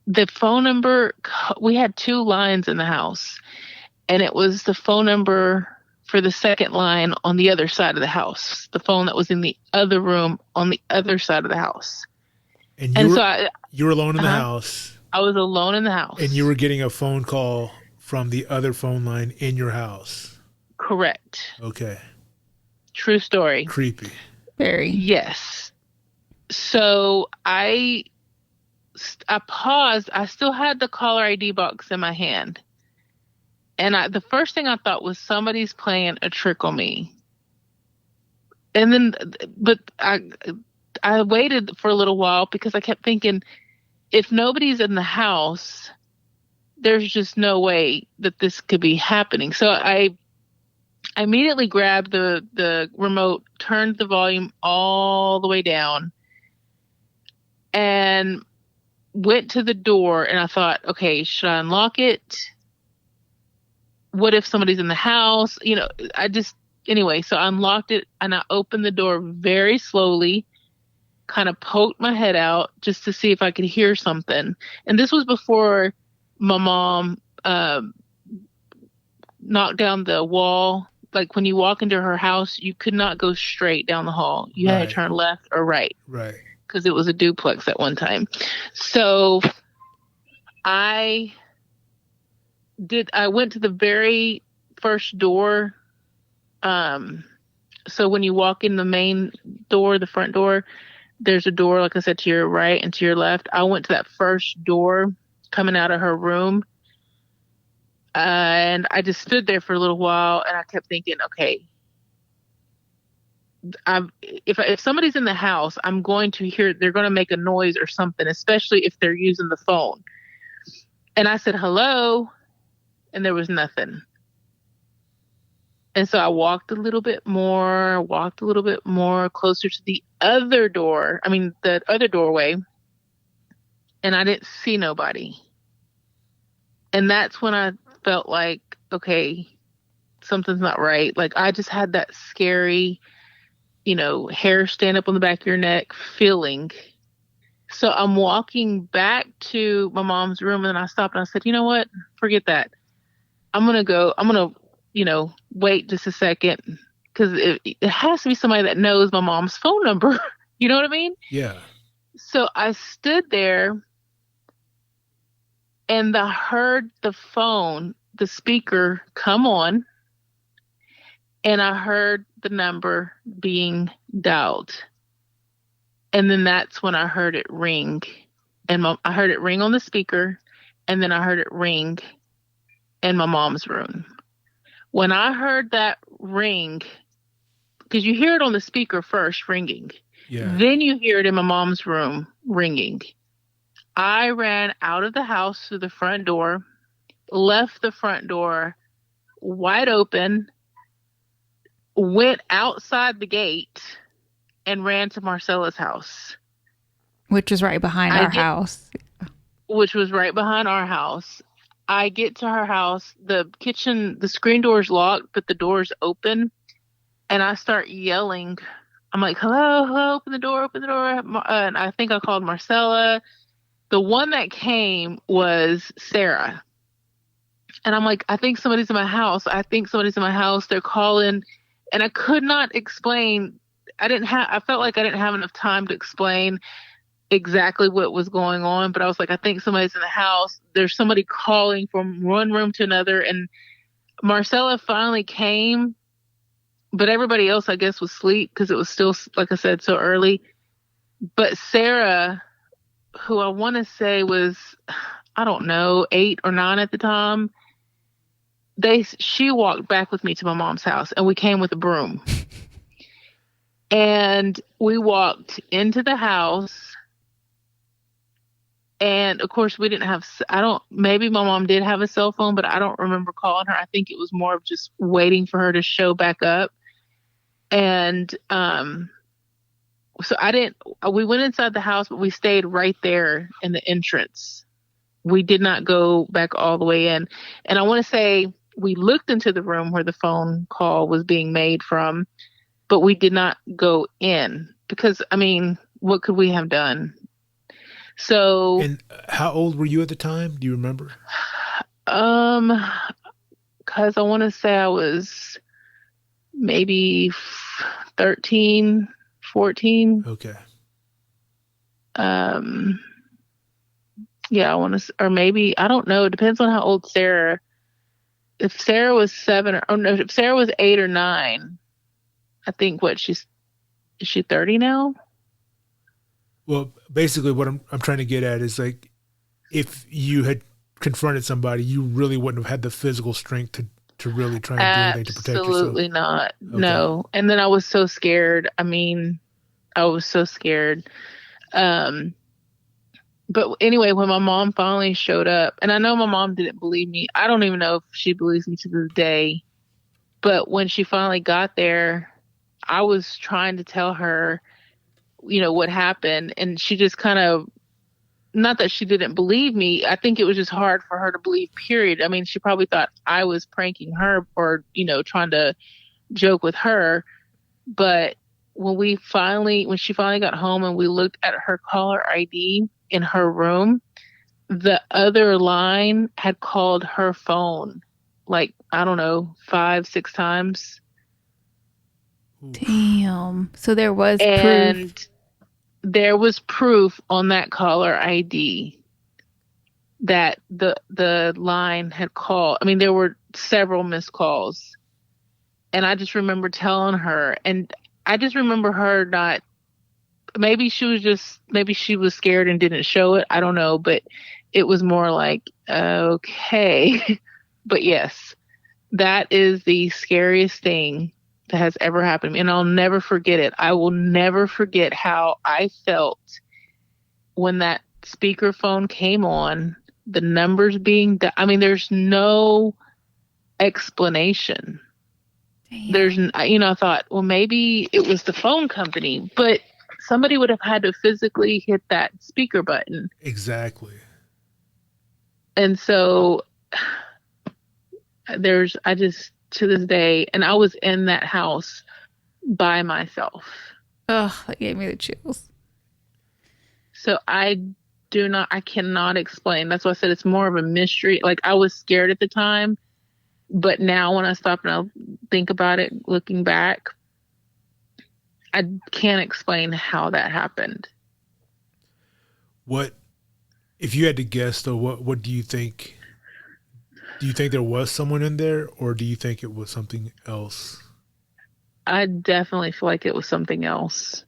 the phone number. We had 2 lines in the house, and it was the phone number for the second line on the other side of the house, the phone that was in the other room on the other side of the house. And you were alone in the house. I was alone in the house. And you were getting a phone call from the other phone line in your house. Correct. Okay. True story. Creepy. Very. Yes. So I paused. I still had the caller ID box in my hand. And the first thing I thought was somebody's playing a trick on me. And then, but I waited for a little while because I kept thinking, if nobody's in the house, there's just no way that this could be happening. So I immediately grabbed the remote, turned the volume all the way down, and went to the door. And I thought, okay, should I unlock it? What if somebody's in the house? Anyway, so I unlocked it and I opened the door very slowly, kind of poked my head out just to see if I could hear something. And this was before my mom knocked down the wall. Like when you walk into her house, you could not go straight down the hall. You had to turn left or right. Right. Because it was a duplex at one time. So I went to the very first door. So when you walk in the main door, the front door, there's a door, like I said, to your right and to your left. I went to that first door coming out of her room. And I just stood there for a little while, and I kept thinking, okay, if somebody's in the house, I'm going to hear, they're going to make a noise or something, especially if they're using the phone. And I said, hello, and there was nothing. And so I walked a little bit more closer to the other door. I mean, the other doorway. And I didn't see nobody. And that's when I felt like, okay, something's not right. Like I just had that scary, hair stand up on the back of your neck feeling. So I'm walking back to my mom's room, and then I stopped and I said, you know what? Forget that. I'm going to wait just a second, because it has to be somebody that knows my mom's phone number. You know what I mean? Yeah. So I stood there, and I heard the speaker come on, and I heard the number being dialed. And then that's when I heard it ring. And I heard it ring on the speaker, and then I heard it ring in my mom's room. When I heard that ring, because you hear it on the speaker first ringing, then you hear it in my mom's room ringing. I ran out of the house through the front door, left the front door wide open, went outside the gate, and ran to Marcella's house. Which was right behind our house. Which was right behind our house. I get to her house, the kitchen, the screen door is locked, but the door's open. And I start yelling. I'm like, hello, open the door. And I think I called Marcella. The one that came was Sarah. And I'm like, I think somebody's in my house. They're calling. And I could not explain. I felt like I didn't have enough time to explain exactly what was going on, but I was like, I think somebody's in the house. There's somebody calling from one room to another. And Marcella finally came, but everybody else, I guess, was asleep because it was still, like I said, so early. But Sarah, who I want to say was, I don't know, 8 or 9 at the time, she walked back with me to my mom's house, and we came with a broom. And we walked into the house. And of course we didn't have, maybe my mom did have a cell phone, but I don't remember calling her. I think it was more of just waiting for her to show back up. And, so we went inside the house, but we stayed right there in the entrance. We did not go back all the way in. And I want to say we looked into the room where the phone call was being made from, but we did not go in because, what could we have done? So. And how old were you at the time? Do you remember? Because I want to say I was maybe 13, 14. Okay. Yeah, I want to, or maybe, I don't know. It depends on how old Sarah. If Sarah was 7 if Sarah was 8 or 9, I think is she 30 now? Well, basically what I'm trying to get at is like, if you had confronted somebody, you really wouldn't have had the physical strength to really try and do anything to protect yourself. Absolutely not. Okay. No. And then I was so scared. I was so scared. But anyway, when my mom finally showed up, and I know my mom didn't believe me. I don't even know if she believes me to this day. But when she finally got there, I was trying to tell her, what happened. And she just kind of, not that she didn't believe me. I think it was just hard for her to believe, period. She probably thought I was pranking her or, trying to joke with her. But when she finally got home and we looked at her caller ID in her room, the other line had called her phone like I don't know, 5-6 times. Damn. So there was And proof. there was proof on that caller ID that the line had called. I mean, there were several missed calls. And I just remember telling her, and I just remember her not, maybe she was scared and didn't show it. I don't know, but it was more like, okay. But yes, that is the scariest thing that has ever happened to me. And I'll never forget it. I will never forget how I felt when that speakerphone came on, the numbers being, I mean, there's no explanation. Damn. I thought, well, maybe it was the phone company, but somebody would have had to physically hit that speaker button. Exactly. And so I just, to this day, and I was in that house by myself. Ugh, that gave me the chills. So I cannot explain. That's why I said it's more of a mystery. Like, I was scared at the time, but now when I stop and I think about it, looking back, I can't explain how that happened. What, if you had to guess though, what do you think? Do you think there was someone in there, or do you think it was something else? I definitely feel like it was something else.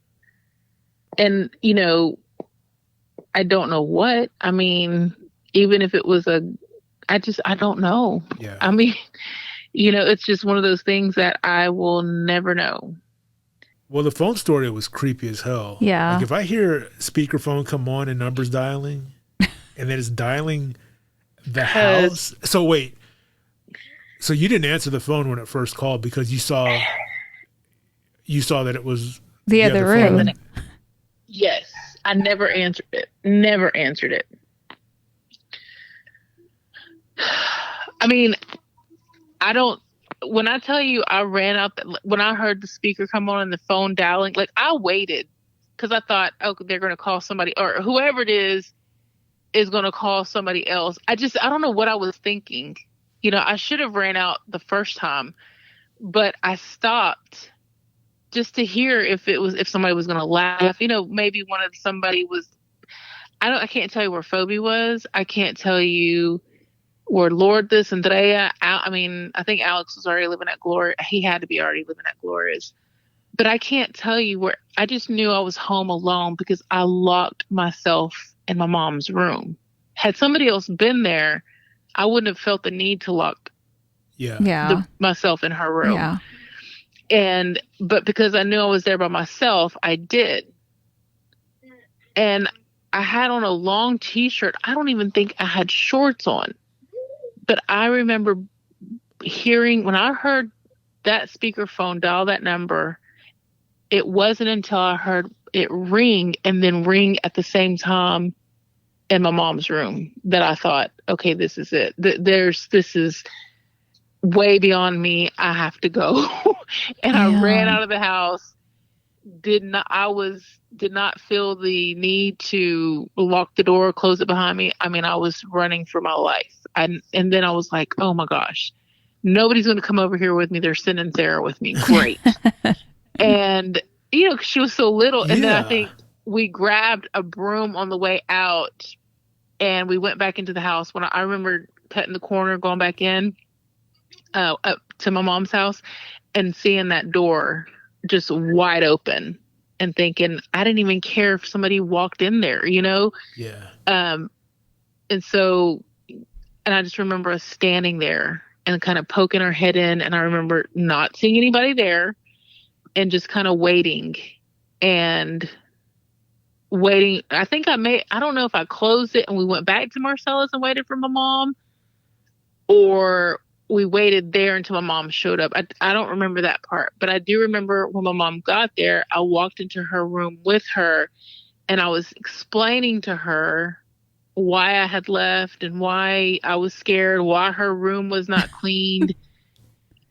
And, I don't know what. I mean, even if it was I don't know. Yeah. I mean, it's just one of those things that I will never know. Well, the phone story was creepy as hell. Yeah. Like, if I hear speakerphone come on and numbers dialing, and then it's dialing the house. So wait. So you didn't answer the phone when it first called because you saw that it was the other room. phone. Yes. I never answered it. Never answered it. I mean, when I tell you I ran out, when I heard the speaker come on and the phone dialing, like, I waited because I thought, oh, they're going to call somebody, or whoever it is going to call somebody else. I don't know what I was thinking. I should have ran out the first time, but I stopped just to hear if somebody was going to laugh. Maybe somebody was, I can't tell you where Phoebe was. I can't tell you where Lourdes and Andrea. I think Alex was already living at Gloria. He had to be already living at Gloria's. But I can't tell you where. I just knew I was home alone because I locked myself in my mom's room. Had somebody else been there, I wouldn't have felt the need to lock myself in her room. Yeah. But because I knew I was there by myself, I did. And I had on a long t-shirt. I don't even think I had shorts on. But I remember hearing, when I heard that speakerphone dial that number, it wasn't until I heard it ring and then ring at the same time in my mom's room that I thought, okay, this is it. This is way beyond me. I have to go. And I ran out of the house. Did not feel the need to lock the door, close it behind me. I mean, I was running for my life. And then I was like, oh my gosh, nobody's going to come over here with me. They're sending Sarah with me. Great. And, she was so little. And then I think we grabbed a broom on the way out and we went back into the house. When I remember cutting the corner, going back in up to my mom's house and seeing that door just wide open and thinking, I didn't even care if somebody walked in there, Yeah. And I just remember us standing there and kind of poking our head in. And I remember not seeing anybody there and just kind of waiting. I think I don't know if I closed it and we went back to Marcella's and waited for my mom, or we waited there until my mom showed up. I don't remember that part, but I do remember when my mom got there, I walked into her room with her and I was explaining to her why I had left and why I was scared, why her room was not cleaned.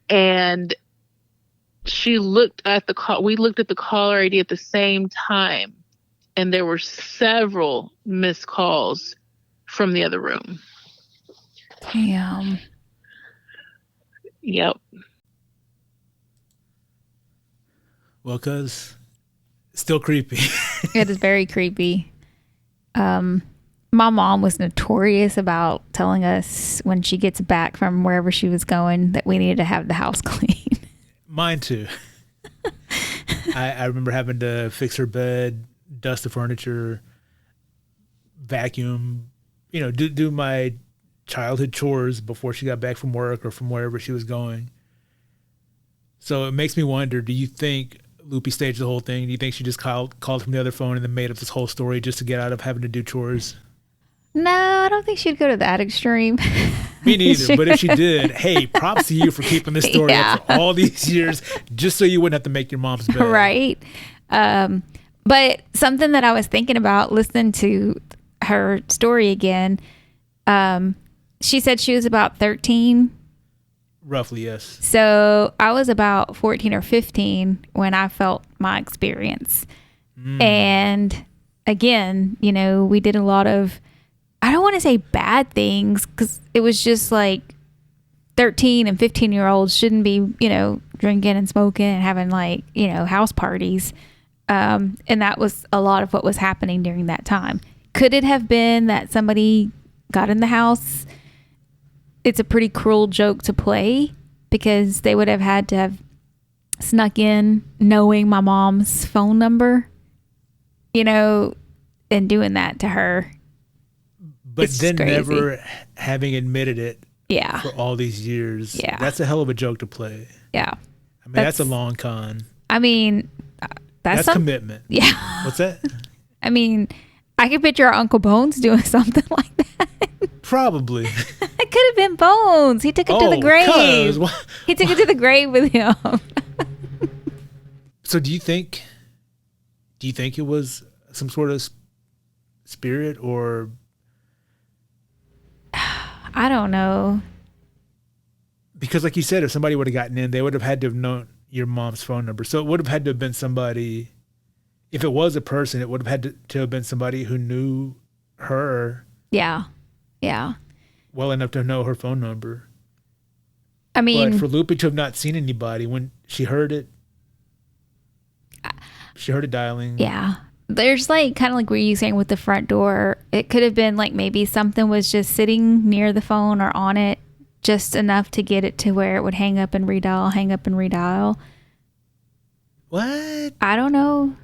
And we looked at the caller ID at the same time, and there were several missed calls from the other room. Damn. Yep. Well, cause still creepy. It is very creepy. My mom was notorious about telling us when she gets back from wherever she was going that we needed to have the house clean. Mine too. I remember having to fix her bed, dust the furniture, vacuum, do my childhood chores before she got back from work or from wherever she was going. So it makes me wonder, do you think Lupe staged the whole thing? Do you think she just called from the other phone and then made up this whole story just to get out of having to do chores? No, I don't think she'd go to that extreme. Me neither. But if she did, hey, props to you for keeping this story up for all these years, just so you wouldn't have to make your mom's bed. Right. But something that I was thinking about listening to her story again, she said she was about 13. Roughly, yes. So I was about 14 or 15 when I felt my experience. And again, we did a lot of, I don't want to say bad things, because it was just like 13 and 15-year-olds shouldn't be, drinking and smoking and having house parties. And that was a lot of what was happening during that time. Could it have been that somebody got in the house? It's a pretty cruel joke to play, because they would have had to have snuck in knowing my mom's phone number, and doing that to her. But It's then crazy. never having admitted it Yeah. for all these years. Yeah. That's a hell of a joke to play. Yeah. I mean, that's a long con. I mean, that's commitment. Yeah. What's that? I mean, I could picture our Uncle Bones doing something like that. Probably. It could have been Bones. He took it to the grave. He took it to the grave with him. So do you think it was some sort of spirit, or? I don't know. Because like you said, if somebody would have gotten in, they would have had to have known your mom's phone number. So it would have had to have been somebody, if it was a person, it would have had to have been somebody who knew her. Yeah. Yeah. Well enough to know her phone number. I mean, but for Lupe to have not seen anybody when she heard it dialing. yeah. There's kind of like what you saying with the front door. It could have been maybe something was just sitting near the phone or on it just enough to get it to where it would hang up and redial. What? I don't know.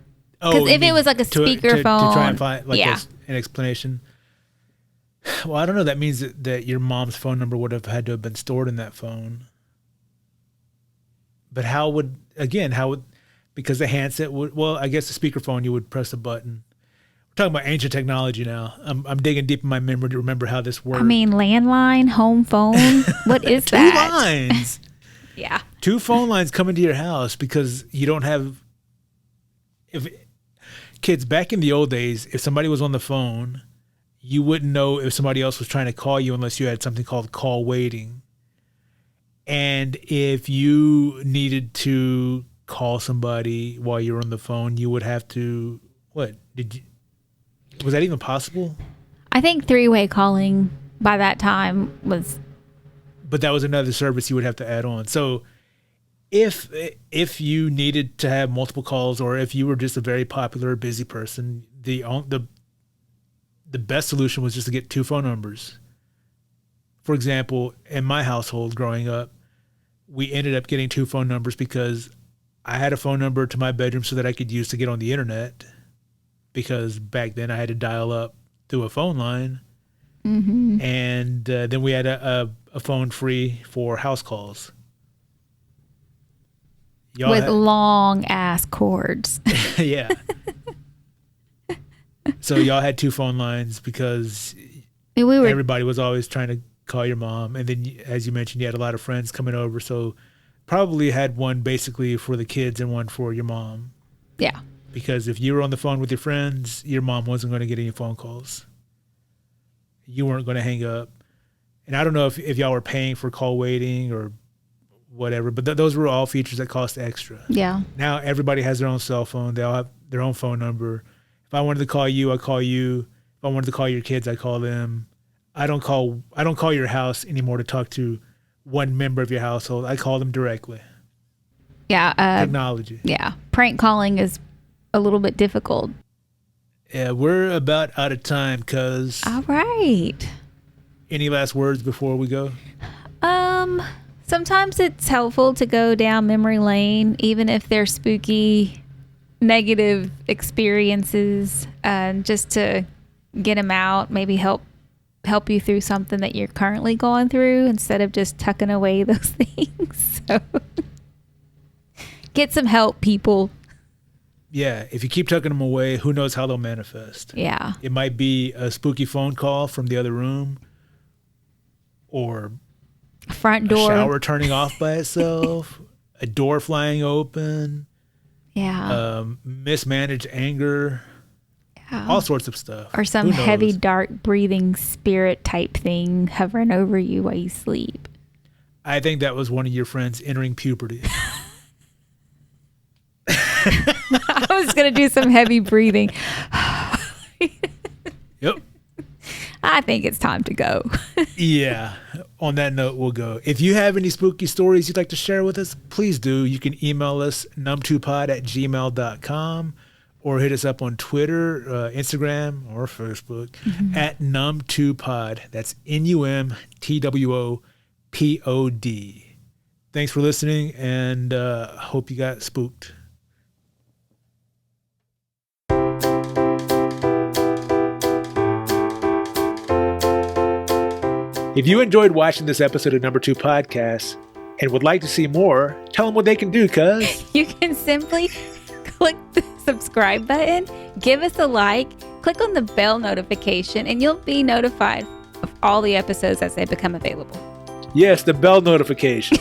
Because if it was a speaker phone. To try and find an explanation. Well, I don't know. That means that your mom's phone number would have had to have been stored in that phone. But because the handset I guess the speakerphone, you would press a button. We're talking about ancient technology now. I'm digging deep in my memory to remember how this worked. I mean, landline, home phone. What is Two that? lines. Yeah. 2 phone lines coming to your house because you don't have. Kids, back in the old days, if somebody was on the phone, you wouldn't know if somebody else was trying to call you unless you had something called call waiting. And if you needed to call somebody while you were on the phone, you would have to, was that even possible? I think 3-way calling by that time was. But that was another service you would have to add on. So if you needed to have multiple calls, or if you were just a very popular, busy person, the best solution was just to get 2 phone numbers. For example, in my household growing up, we ended up getting 2 phone numbers because I had a phone number to my bedroom so that I could use to get on the internet, because back then I had to dial up through a phone line. Mm-hmm. And then we had a phone free for house calls. With long ass cords. Yeah. So y'all had 2 phone lines because everybody was always trying to call your mom. And then, as you mentioned, you had a lot of friends coming over. So probably had one basically for the kids and one for your mom. Yeah. Because if you were on the phone with your friends, your mom wasn't going to get any phone calls. You weren't going to hang up. And I don't know if y'all were paying for call waiting or whatever, but those were all features that cost extra. Yeah. Now everybody has their own cell phone. They all have their own phone number. If I wanted to call you, I call you. If I wanted to call your kids, I call them. I don't call your house anymore to talk to one member of your household. I call them directly. Yeah. Technology. Yeah. Prank calling is a little bit difficult. Yeah, we're about out of time, cuz. All right. Any last words before we go? Sometimes it's helpful to go down memory lane, even if they're spooky, negative experiences, just to get them out, maybe help you through something that you're currently going through instead of just tucking away those things. So get some help, people. Yeah, if you keep tucking them away, who knows how they'll manifest. Yeah. It might be a spooky phone call from the other room, or front door, a shower turning off by itself, a door flying open, mismanaged anger, all sorts of stuff. Or some heavy, dark breathing spirit type thing hovering over you while you sleep. I think that was one of your friends entering puberty. I was going to do some heavy breathing. Yep. I think it's time to go. Yeah. On that note, we'll go. If you have any spooky stories you'd like to share with us, please do. You can email us numtwopod@gmail.com or hit us up on Twitter, Instagram, or Facebook at NumTwoPod. That's NumTwoPod. Thanks for listening, and hope you got spooked. If you enjoyed watching this episode of Number 2 Podcast and would like to see more, tell them what they can do, cuz. You can simply click the subscribe button, give us a like, click on the bell notification, and you'll be notified of all the episodes as they become available. Yes, the bell notification.